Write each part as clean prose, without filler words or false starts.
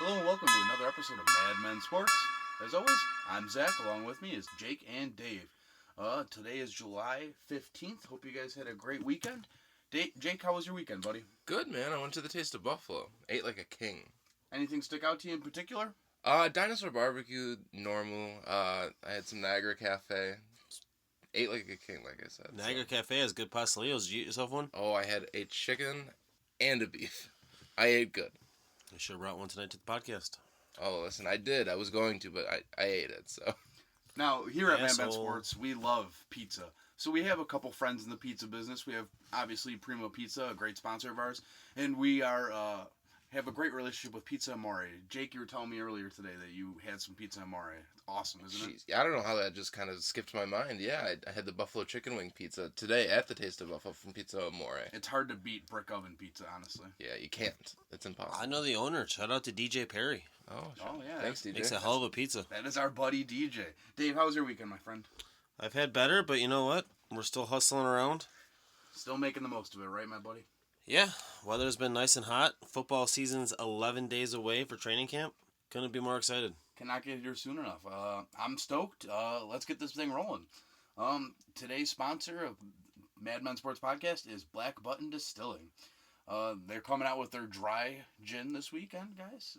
Hello and welcome to another episode of Mad Men Sports. As always, I'm Zach. Along with me is Jake and Dave. Today is July 15th. Hope you guys had a great weekend. Jake, how was your weekend, buddy? Good, man. I went to the Taste of Buffalo. Ate like a king. Anything stick out to you in particular? Dinosaur barbecue, normal. I had some Niagara Cafe. Ate like a king, like I said. Niagara Cafe has good pastelillos. Did you eat yourself one? Oh, I had a chicken and a beef. I ate good. I should have brought one tonight to the podcast. Oh, listen, I did. I was going to, but I ate it, so. Now, here at Mad Men Asshole. Sports, we love pizza. So we have a couple friends in the pizza business. We have, obviously, Primo Pizza, a great sponsor of ours. And we have a great relationship with Pizza Amore. Jake, you were telling me earlier today that you had some Pizza Amore. Awesome, isn't it? Jeez, I don't know how that just kind of skipped my mind. Yeah, I had the buffalo chicken wing pizza today at the Taste of Buffalo from Pizza Amore. It's hard to beat brick oven pizza, honestly. Yeah, you can't. It's impossible. I know the owner. Shout out to DJ Perry. Oh, sure. Oh, yeah. Thanks, DJ. Makes a hell of a pizza. That is our buddy DJ. Dave, how was your weekend, my friend? I've had better, but you know what? We're still hustling around. Still making the most of it, right, my buddy? Yeah, weather's been nice and hot. Football season's 11 days away for training camp. Couldn't be more excited. Cannot get here soon enough. I'm stoked. Let's get this thing rolling. Today's sponsor of Mad Men Sports Podcast is Black Button Distilling. They're coming out with their dry gin this weekend, guys.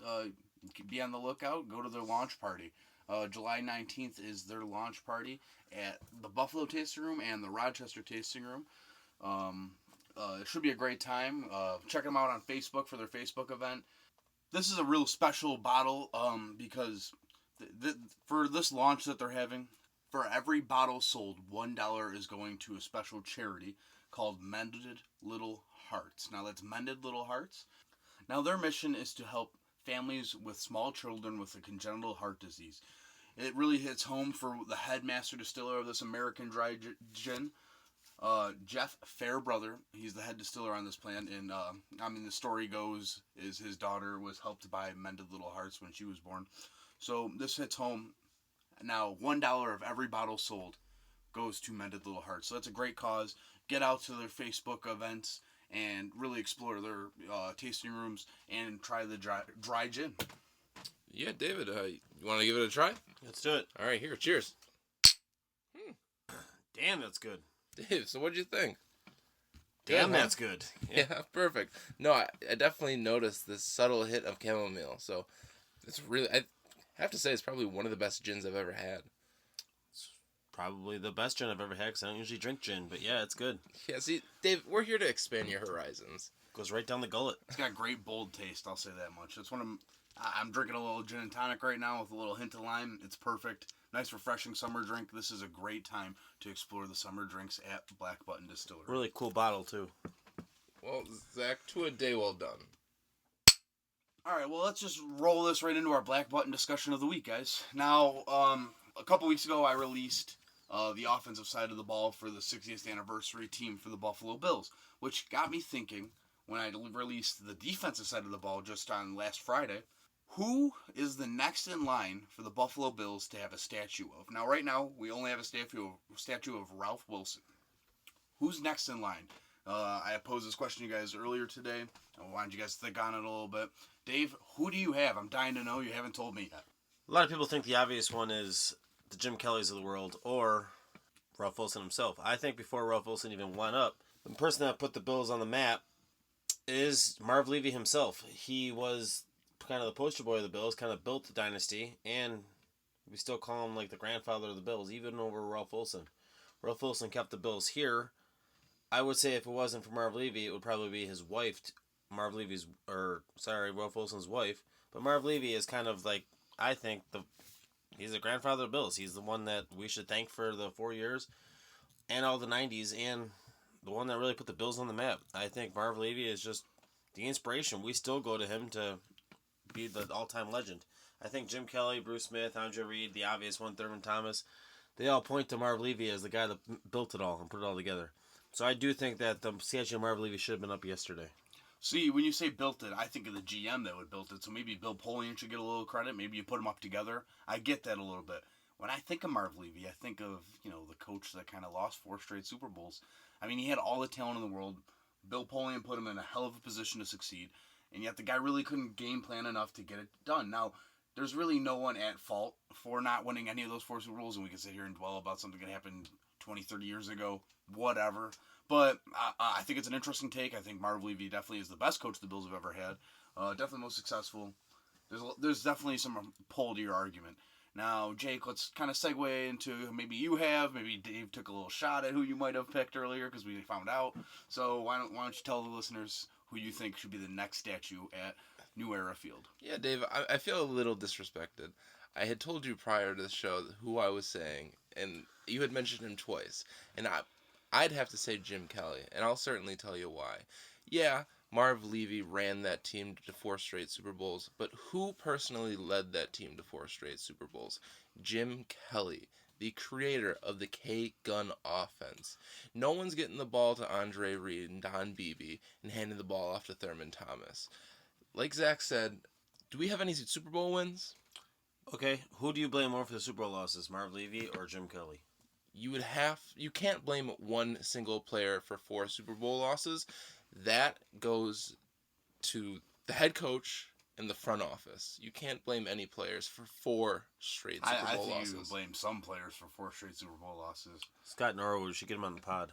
Be on the lookout. Go to their launch party. July 19th is their launch party at the Buffalo Tasting Room and the Rochester Tasting Room. It should be a great time. Check them out on Facebook for their Facebook event. This is a real special bottle because for this launch that they're having, for every bottle sold, $1 is going to a special charity called Mended Little Hearts. Now that's Mended Little Hearts. Now their mission is to help families with small children with a congenital heart disease. It really hits home for the headmaster distiller of this American dry gin, Jeff Fairbrother. He's the head distiller on this plant, and the story goes is his daughter was helped by Mended Little Hearts when she was born. So this hits home. Now $1 of every bottle sold goes to Mended Little Hearts. So that's a great cause. Get out to their Facebook events and really explore their tasting rooms and try the dry gin. Yeah, David, you want to give it a try? Let's do it. All right, here, cheers. Damn, that's good. Dave, so what'd you think? Damn, Good, huh? that's good. Yeah, perfect. No, I definitely noticed this subtle hit of chamomile. So it's really, I have to say, it's probably one of the best gins I've ever had. Probably the best gin I've ever had because I don't usually drink gin. But yeah, it's good. Yeah, see, Dave, we're here to expand your horizons. Goes right down the gullet. It's got great bold taste, I'll say that much. It's one of I'm drinking a little gin and tonic right now with a little hint of lime. It's perfect. Nice, refreshing summer drink. This is a great time to explore the summer drinks at Black Button Distillery. Really cool bottle, too. Well, Zach, to a day well done. All right, well, let's just roll this right into our Black Button discussion of the week, guys. Now, a couple weeks ago, I released the offensive side of the ball for the 60th anniversary team for the Buffalo Bills, which got me thinking when I released the defensive side of the ball just on last Friday. Who is the next in line for the Buffalo Bills to have a statue of? Now, right now, we only have a statue of Ralph Wilson. Who's next in line? I posed this question to you guys earlier today. I wanted you guys to think on it a little bit. Dave, who do you have? I'm dying to know. You haven't told me yet. A lot of people think the obvious one is the Jim Kellys of the world or Ralph Wilson himself. I think before Ralph Wilson even went up, the person that put the Bills on the map is Marv Levy himself. He was kind of the poster boy of the Bills, kind of built the dynasty, and we still call him like the grandfather of the Bills, even over Ralph Wilson. Ralph Wilson kept the Bills here. I would say if it wasn't for Marv Levy, it would probably be his wife, Ralph Wilson's wife. But Marv Levy is kind of like, I think, he's the grandfather of the Bills. He's the one that we should thank for the 4 years and all the 90s, and the one that really put the Bills on the map. I think Marv Levy is just the inspiration. We still go to him to be the all-time legend. I think Jim Kelly, Bruce Smith, Andre Reed, the obvious one, Thurman Thomas, they all point to Marv Levy as the guy that built it all and put it all together. So I do think that the statue of Marv Levy should have been up yesterday. See, when you say built it, I think of the GM that would built it. So maybe Bill Polian should get a little credit. Maybe you put them up together. I get that a little bit. When I think of Marv Levy, I think of, the coach that kind of lost 4 straight Super Bowls. I mean, he had all the talent in the world. Bill Polian put him in a hell of a position to succeed. and yet the guy really couldn't game plan enough to get it done. Now, there's really no one at fault for not winning any of those 4 Super Bowls, and we can sit here and dwell about something that happened 20, 30 years ago, whatever. But I think it's an interesting take. I think Marv Levy definitely is the best coach the Bills have ever had. Definitely most successful. There's definitely some pull to your argument. Now, Jake, let's kind of segue into maybe you have, maybe Dave took a little shot at who you might have picked earlier because we found out. So why don't you tell the listeners who you think should be the next statue at New Era Field? Yeah, Dave, I feel a little disrespected. I had told you prior to the show who I was saying, and you had mentioned him twice. And I'd have to say Jim Kelly, and I'll certainly tell you why. Yeah, Marv Levy ran that team to 4 straight Super Bowls, but who personally led that team to 4 straight Super Bowls? Jim Kelly, the creator of the K-Gun offense. No one's getting the ball to Andre Reed and Don Beebe and handing the ball off to Thurman Thomas. Like Zach said, do we have any Super Bowl wins? Okay, who do you blame more for the Super Bowl losses, Marv Levy or Jim Kelly? You can't blame one single player for 4 Super Bowl losses. That goes to the head coach and the front office. You can't blame any players for 4 straight Super Bowl losses. I think you can blame some players for 4 straight Super Bowl losses. Scott Norwood, we should get him on the pod.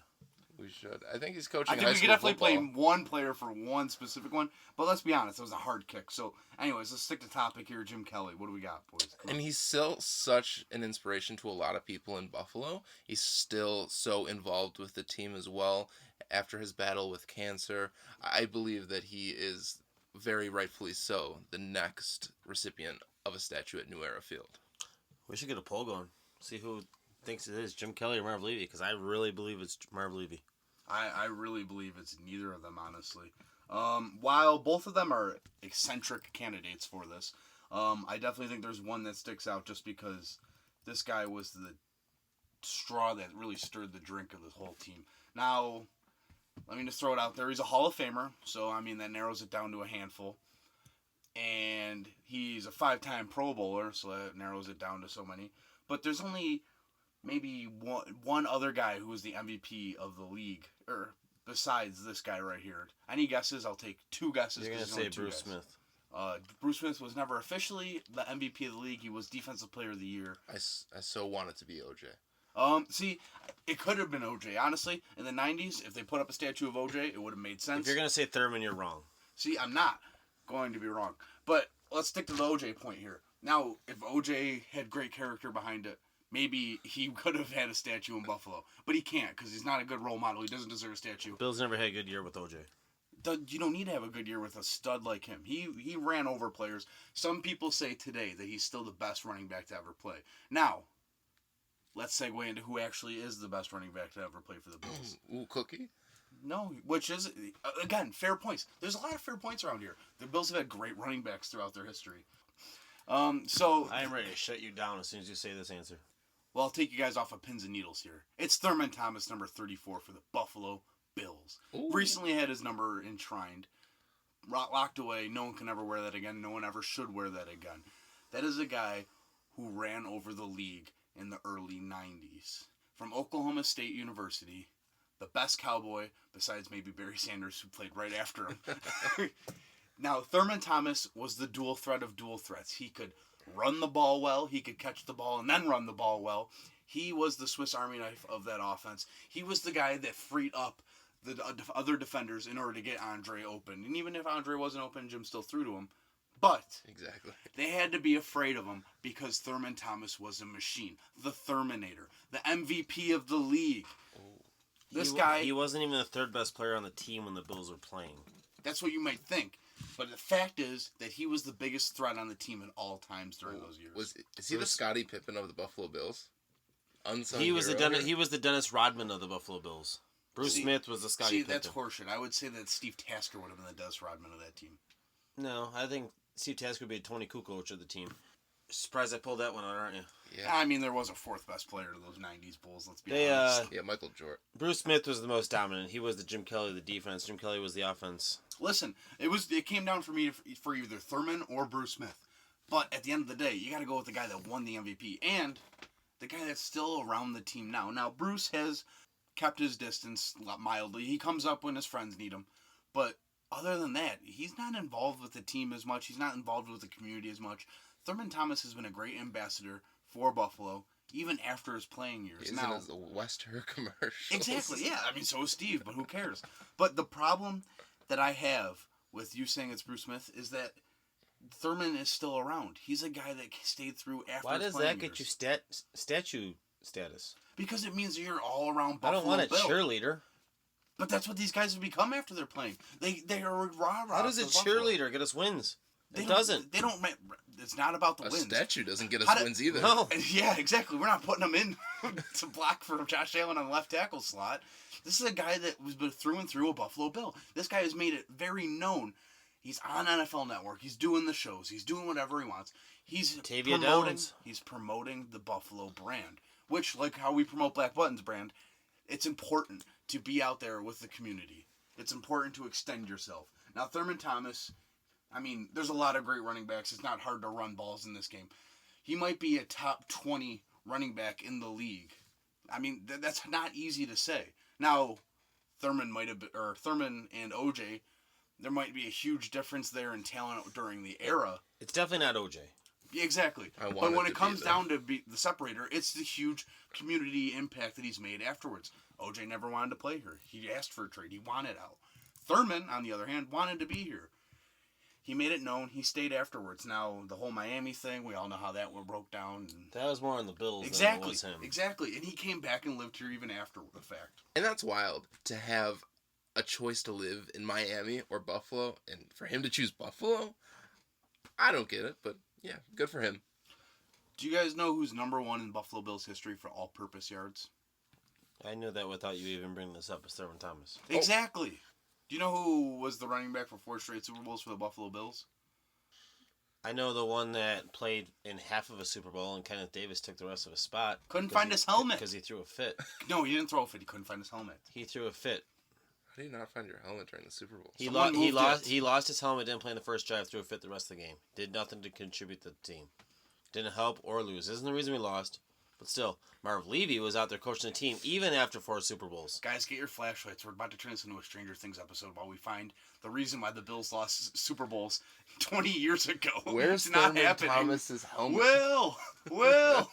We should. I think he's coaching. I think we could definitely blame one player for one specific one, but let's be honest, it was a hard kick. So, anyways, let's stick to topic here. Jim Kelly, what do we got, boys? And he's still such an inspiration to a lot of people in Buffalo. He's still so involved with the team as well. After his battle with cancer, I believe that he is very rightfully so the next recipient of a statue at New Era Field. We should get a poll going. See who thinks it is, Jim Kelly or Marv Levy, because I really believe it's Marv Levy. I really believe it's neither of them, honestly. While both of them are eccentric candidates for this, I definitely think there's one that sticks out just because this guy was the straw that really stirred the drink of the whole team. Now, let me just throw it out there. He's a Hall of Famer, so, I mean, that narrows it down to a handful. And he's a 5-time Pro Bowler, so that narrows it down to so many. But there's only maybe one other guy who was the MVP of the league, or besides this guy right here. Any guesses? I'll take 2 guesses. You're going to say Bruce Smith. Bruce Smith was never officially the MVP of the league. He was Defensive Player of the Year. I so want it to be OJ. See, it could have been OJ. Honestly, in the 90s, if they put up a statue of OJ, it would have made sense. If you're going to say Thurman, you're wrong. See, I'm not going to be wrong. But let's stick to the OJ point here. Now, if OJ had great character behind it, maybe he could have had a statue in Buffalo. But he can't because he's not a good role model. He doesn't deserve a statue. Bills never had a good year with OJ. You don't need to have a good year with a stud like him. He ran over players. Some people say today that he's still the best running back to ever play. Now, let's segue into who actually is the best running back to ever play for the Bills. Ooh, Cookie? No, which is, again, fair points. There's a lot of fair points around here. The Bills have had great running backs throughout their history. So I am ready to shut you down as soon as you say this answer. Well, I'll take you guys off of pins and needles here. It's Thurman Thomas, number 34 for the Buffalo Bills. Ooh. Recently had his number enshrined. Locked away. No one can ever wear that again. No one ever should wear that again. That is a guy who ran over the league in the early 90s. From Oklahoma State University, the best cowboy, besides maybe Barry Sanders, who played right after him. Now, Thurman Thomas was the dual threat of dual threats. He could run the ball well, he could catch the ball and then run the ball well. He was the Swiss Army knife of that offense. He was the guy that freed up the other defenders in order to get Andre open. And even if Andre wasn't open, Jim still threw to him. But exactly, they had to be afraid of him because Thurman Thomas was a machine. The Thurminator. The MVP of the league. This guy... He wasn't even the 3rd best player on the team when the Bills were playing. That's what you might think. But the fact is that he was the biggest threat on the team at all times during those years. Is he the Scottie Pippen of the Buffalo Bills? Unsung he was hero he was the Dennis Rodman of the Buffalo Bills. Bruce Smith was the Scottie Pippen. That's horseshit. I would say that Steve Tasker would have been the Dennis Rodman of that team. No, I think Steve Tasker would be a Tony Kukoc of the team. Surprised I pulled that one out, aren't you? Yeah. I mean, there was a 4th best player to those 90s Bulls, let's be honest. Yeah, Michael Jordan. Bruce Smith was the most dominant. He was the Jim Kelly of the defense. Jim Kelly was the offense. Listen, it came down for me for either Thurman or Bruce Smith. But at the end of the day, you got to go with the guy that won the MVP and the guy that's still around the team now. Now, Bruce has kept his distance mildly. He comes up when his friends need him. But other than that, he's not involved with the team as much. He's not involved with the community as much. Thurman Thomas has been a great ambassador for Buffalo, even after his playing years. He's now, in the Wester commercials. Exactly, yeah. I mean, so is Steve, but who cares? But the problem that I have with you saying it's Bruce Smith is that Thurman is still around. He's a guy that stayed through after Why his does playing that get you years. statue status? Because it means you're all around I Buffalo don't want a Bill. cheerleader. But that's what these guys have become after they're playing. They are rah-rah. How does a for Buffalo. cheerleader get us wins? They It don't- doesn't. They don't. It's not about the A wins. statue doesn't get us How do- wins either. No. Yeah, exactly. We're not putting them in to block for Josh Allen on the left tackle slot. This is a guy that was through and through a Buffalo Bill. This guy has made it very known. He's on NFL Network. He's doing the shows. He's doing whatever he wants. He's Tavia promoting. Downs. He's promoting the Buffalo brand, which, like how we promote Black Buttons brand, it's important to be out there with the community. It's important to extend yourself. Now, Thurman Thomas, I mean, there's a lot of great running backs. It's not hard to run balls in this game. He might be a top 20 running back in the league. I mean, that's not easy to say. Now, Thurman and OJ, there might be a huge difference there in talent during the era. It's definitely not OJ. Exactly. I want But it when to it be, comes though. down to be the separator, it's the huge community impact that he's made afterwards. OJ never wanted to play here. He asked for a trade. He wanted out. Thurman, on the other hand, wanted to be here. He made it known. He stayed afterwards. Now, the whole Miami thing, we all know how that broke down. And That was more on the Bills than it exactly. was him. Exactly. And he came back and lived here even after the fact. And that's wild to have a choice to live in Miami or Buffalo, and for him to choose Buffalo, I don't get it, but yeah, good for him. Do you guys know who's number one in Buffalo Bills history for all-purpose yards? I knew that without you even bringing this up. It's Thurman Thomas. Exactly. Do you know who was the running back for 4 straight Super Bowls for the Buffalo Bills? I know the one that played in half of a Super Bowl, and Kenneth Davis took the rest of his spot. Couldn't find his helmet. Because he threw a fit. No, he didn't throw a fit. He couldn't find his helmet. He threw a fit. How do you not find your helmet during the Super Bowl? He Someone moved it. He lost his helmet, didn't play in the first drive, threw a fit the rest of the game. Did nothing to contribute to the team. Didn't help or lose. Isn't the reason we lost. But still, Marv Levy was out there coaching the team even after 4 Super Bowls. Guys, get your flashlights. We're about to turn this into a Stranger Things episode while we find the reason why the Bills lost Super Bowls 20 years ago. Where's It's not Thurman happening. Thomas's helmet? Will!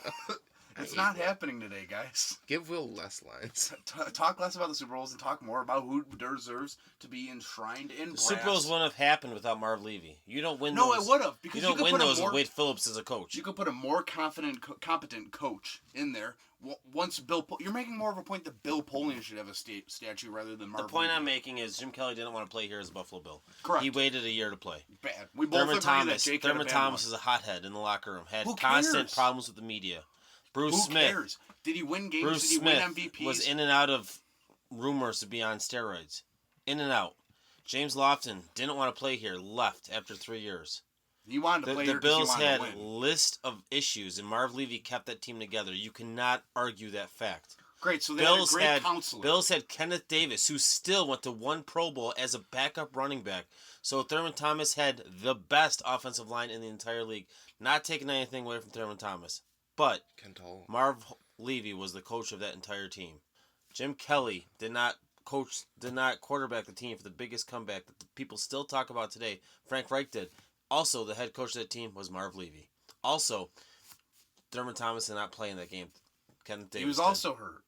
It's hate not that. happening today, guys. Give Will less lines. Talk less about the Super Bowls and talk more about who deserves to be enshrined in The brass. Super Bowls wouldn't have happened without Marv Levy. You don't win No, those. it would have, because You don't could win put a those more, with Wade Phillips as a coach. You could put a more competent coach in there. Once you're making more of a point that Bill Polian should have a statue rather than Marv The point Levy. I'm making is Jim Kelly didn't want to play here as a Buffalo Bill. Correct. He waited a year to play. Bad. We both Thurman agree Thomas. that Jake had a Thurman bad Thomas one. is a hothead in the locker room. Had Who constant cares? problems with the media. Bruce Who Smith. cares? Did he win games? Bruce Did he Smith win MVPs? was in and out of rumors to be on steroids. In and out. James Lofton didn't want to play here. Left after 3 years. He wanted to play The here 'cause he Bills wanted had to a win. list of issues, and Marv Levy kept that team together. You cannot argue that fact. Great, so they had a Bills great had counselor. Bills had Kenneth Davis, who still went to 1 Pro Bowl as a backup running back. So Thurman Thomas had the best offensive line in the entire league. Not taking anything away from Thurman Thomas, but Kentall. Marv Levy was the coach of that entire team. Jim Kelly did not quarterback the team for the biggest comeback that the people still talk about today. Frank Reich did. Also, the head coach of that team was Marv Levy. Also, Thurman Thomas did not play in that game. Kenneth Davis He was did. also hurt.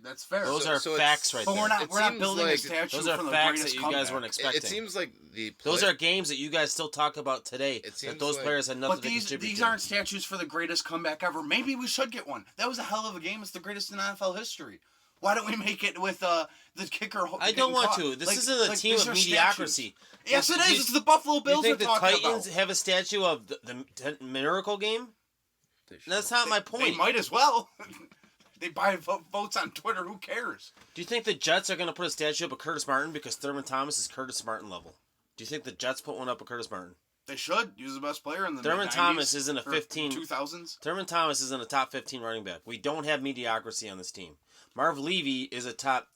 That's fair. Those So- are so facts it's- right but there. we're not It seems building a like- statue Those are from the facts greatest that you guys comeback. weren't expecting. It seems like the Those are games that you guys still talk about today. It That seems those like- players had nothing But to contribute these to. aren't statues for the greatest comeback ever. Maybe we should get one. That was a hell of a game. It's the greatest in NFL history. Why don't we make it with the kicker? I don't want to. This isn't a team these of are mediocrity. statues. Yes, it is. You- It's the Buffalo You Bills think we're the talking Titans about. have a statue of the miracle game? That's not my They point. might as well. They buy votes on Twitter. Who cares? Do you think the Jets are going to put a statue up of Curtis Martin because Thurman Thomas is Curtis Martin level? Do you think the Jets put one up of Curtis Martin? They should. He was the best player in the Thurman mid-90s Thomas isn't a or 15 2000s. Thurman Thomas isn't a top 15 running back. We don't have mediocrity on this team. Marv Levy is a top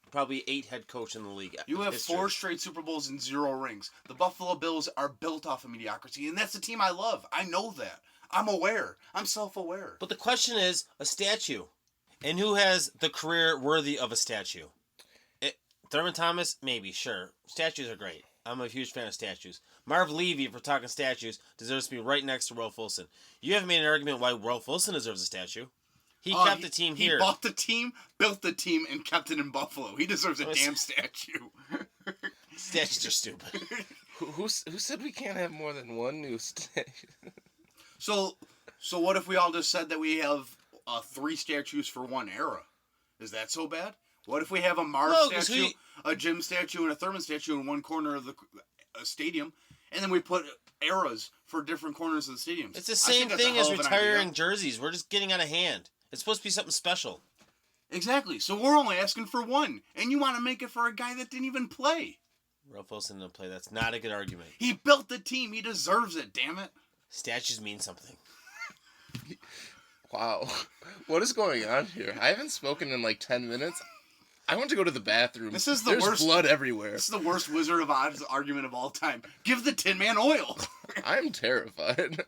probably 8 head coach in the league. You have history. 4 straight Super Bowls and 0 rings. The Buffalo Bills are built off of mediocrity, and that's the team I love. I know that. I'm aware. I'm self-aware. But the question is a statue. And who has the career worthy of a statue? Thurman Thomas? Maybe, sure. Statues are great. I'm a huge fan of statues. Marv Levy, if we're talking statues, deserves to be right next to Rolf Wilson. You haven't made an argument why Rolf Wilson deserves a statue. He kept the team here. He bought the team, built the team, and kept it in Buffalo. He deserves a damn statue. Statues are stupid. Who said we can't have more than one new statue? So what if we all just said that we have 3 statues for one era? Is that so bad? What if we have a Marv statue, a Jim statue, and a Thurman statue in one corner of the stadium, and then we put eras for different corners of the stadium? It's the same thing as retiring jerseys. We're just getting out of hand. It's supposed to be something special. Exactly. So we're only asking for one, and you want to make it for a guy that didn't even play. Rolf Wilson didn't play. That's not a good argument. He built the team. He deserves it, damn it. Statues mean something. Wow. What is going on here? I haven't spoken in like 10 minutes. I want to go to the bathroom. There's blood everywhere. This is the worst Wizard of Oz argument of all time. Give the Tin Man oil. I'm terrified.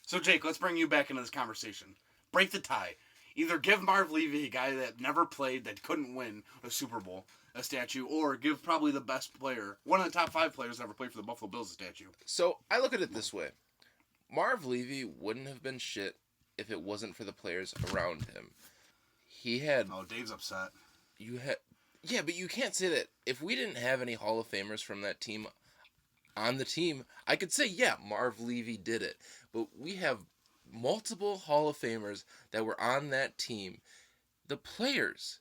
So, Jake, let's bring you back into this conversation. Break the tie. Either give Marv Levy, a guy that never played, that couldn't win a Super Bowl, a statue, or give probably the best player, one of the top 5 players that ever played for the Buffalo Bills, a statue. So, I look at it this way. Marv Levy wouldn't have been shit if it wasn't for the players around him. He had... Oh, Dave's upset. Yeah, but you can't say that. If we didn't have any Hall of Famers from that team on the team, I could say, yeah, Marv Levy did it. But we have multiple Hall of Famers that were on that team. The players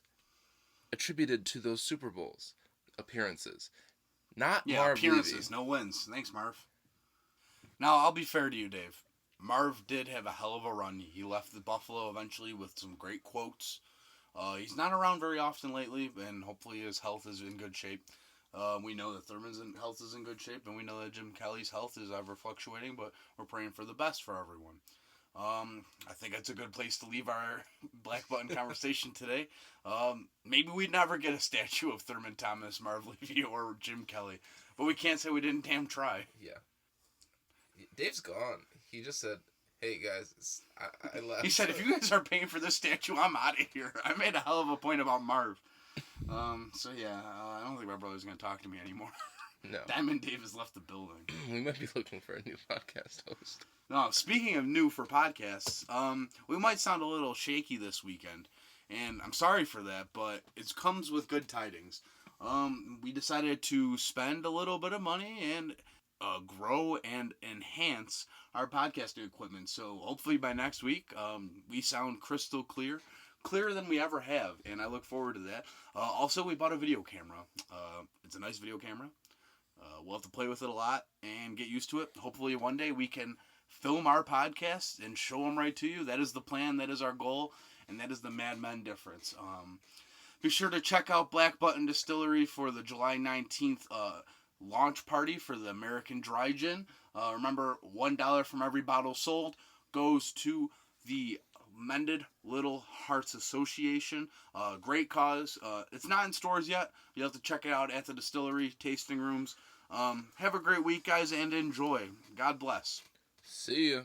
attributed to those Super Bowls appearances. Not Marv appearances, Levy. No wins. Thanks, Marv. Now, I'll be fair to you, Dave. Marv did have a hell of a run. He left the Buffalo eventually with some great quotes. He's not around very often lately, and hopefully his health is in good shape. We know that Thurman's health is in good shape, and we know that Jim Kelly's health is ever fluctuating, but we're praying for the best for everyone. I think that's a good place to leave our Black Button conversation today. Maybe we'd never get a statue of Thurman Thomas, Marv Levy, or Jim Kelly, but we can't say we didn't damn try. Yeah. Dave's gone. He just said, hey guys, I left. He said, if you guys are paying for this statue, I'm out of here. I made a hell of a point about Marv. So yeah, I don't think my brother's going to talk to me anymore. No. Diamond Dave has left the building. We might be looking for a new podcast host. No, speaking of new for podcasts, we might sound a little shaky this weekend. And I'm sorry for that, but it comes with good tidings. We decided to spend a little bit of money and grow and enhance our podcasting equipment. So hopefully by next week, we sound crystal clear. Clearer than we ever have, and I look forward to that. Also, we bought a video camera. It's a nice video camera. We'll have to play with it a lot and get used to it. Hopefully one day we can film our podcasts and show them right to you. That is the plan. That is our goal. And that is the Mad Men difference. Be sure to check out Black Button Distillery for the July 19th launch party for the American Dry Gin. Remember, $1 from every bottle sold goes to the Mended Little Hearts Association. Great cause. It's not in stores yet. You'll have to check it out at the distillery, tasting rooms. Have a great week, guys, and enjoy. God bless. See ya.